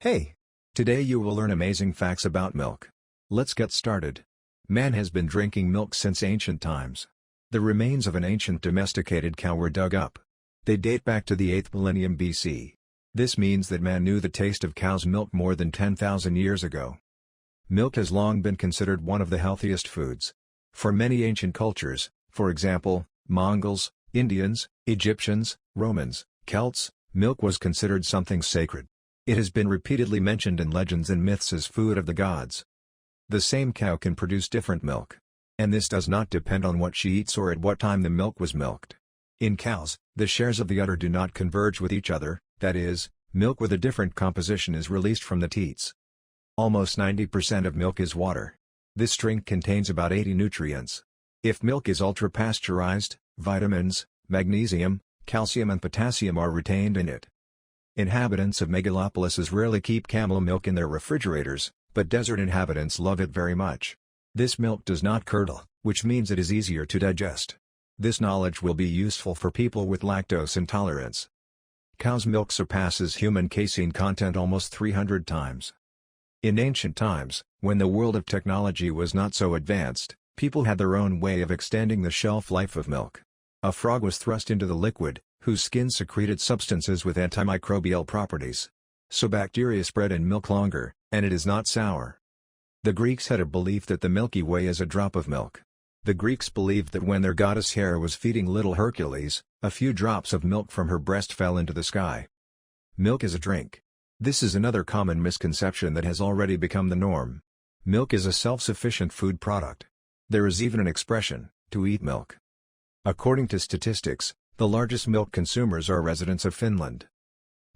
Hey! Today you will learn amazing facts about milk. Let's get started. Man has been drinking milk since ancient times. The remains of an ancient domesticated cow were dug up. They date back to the 8th millennium BC. This means that man knew the taste of cow's milk more than 10,000 years ago. Milk has long been considered one of the healthiest foods. For many ancient cultures, for example, Mongols, Indians, Egyptians, Romans, Celts, milk was considered something sacred. It has been repeatedly mentioned in legends and myths as food of the gods. The same cow can produce different milk. And this does not depend on what she eats or at what time the milk was milked. In cows, the shares of the udder do not converge with each other, that is, milk with a different composition is released from the teats. Almost 90% of milk is water. This drink contains about 80 nutrients. If milk is ultra-pasteurized, vitamins, magnesium, calcium and potassium are retained in it. Inhabitants of megalopolises rarely keep camel milk in their refrigerators, but desert inhabitants love it very much. This milk does not curdle, which means it is easier to digest. This knowledge will be useful for people with lactose intolerance. Cow's milk surpasses human casein content almost 300 times. In ancient times, when the world of technology was not so advanced, people had their own way of extending the shelf life of milk. A frog was thrust into the liquid, whose skin secreted substances with antimicrobial properties. So bacteria spread in milk longer, and it is not sour. The Greeks had a belief that the Milky Way is a drop of milk. The Greeks believed that when their goddess Hera was feeding little Hercules, a few drops of milk from her breast fell into the sky. Milk is a drink. This is another common misconception that has already become the norm. Milk is a self-sufficient food product. There is even an expression, to eat milk. According to statistics, the largest milk consumers are residents of Finland.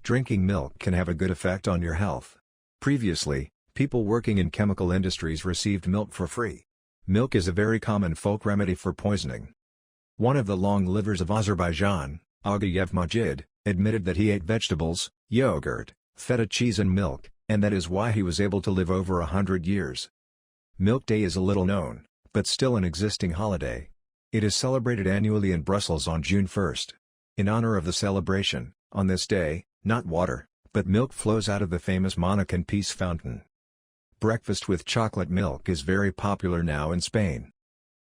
Drinking milk can have a good effect on your health. Previously, people working in chemical industries received milk for free. Milk is a very common folk remedy for poisoning. One of the long livers of Azerbaijan, Agayev Majid, admitted that he ate vegetables, yogurt, feta cheese and milk, and that is why he was able to live over 100 years. Milk Day is a little known, but still an existing holiday. It is celebrated annually in Brussels on June 1st. In honor of the celebration, on this day, not water, but milk flows out of the famous Monacan Peace Fountain. Breakfast with chocolate milk is very popular now in Spain.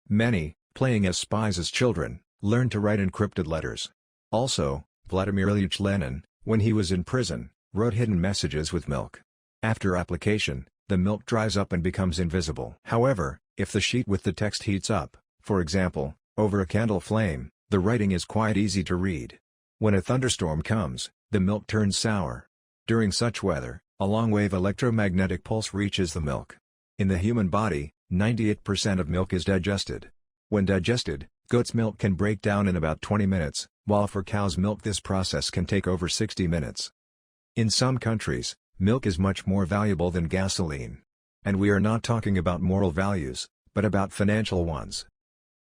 Many, playing as spies as children, learned to write encrypted letters. Also, Vladimir Ilyich Lenin, when he was in prison, wrote hidden messages with milk. After application, the milk dries up and becomes invisible. However, if the sheet with the text heats up, for example, over a candle flame, the writing is quite easy to read. When a thunderstorm comes, the milk turns sour. During such weather, a long-wave electromagnetic pulse reaches the milk. In the human body, 98% of milk is digested. When digested, goat's milk can break down in about 20 minutes, while for cow's milk this process can take over 60 minutes. In some countries, milk is much more valuable than gasoline. And we are not talking about moral values, but about financial ones.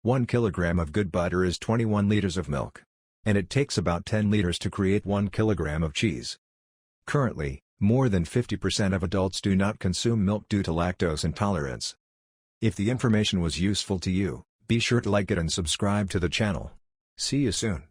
1 kilogram of good butter is 21 liters of milk. And it takes about 10 liters to create 1 kilogram of cheese. Currently, more than 50% of adults do not consume milk due to lactose intolerance. If the information was useful to you, be sure to like it and subscribe to the channel. See you soon.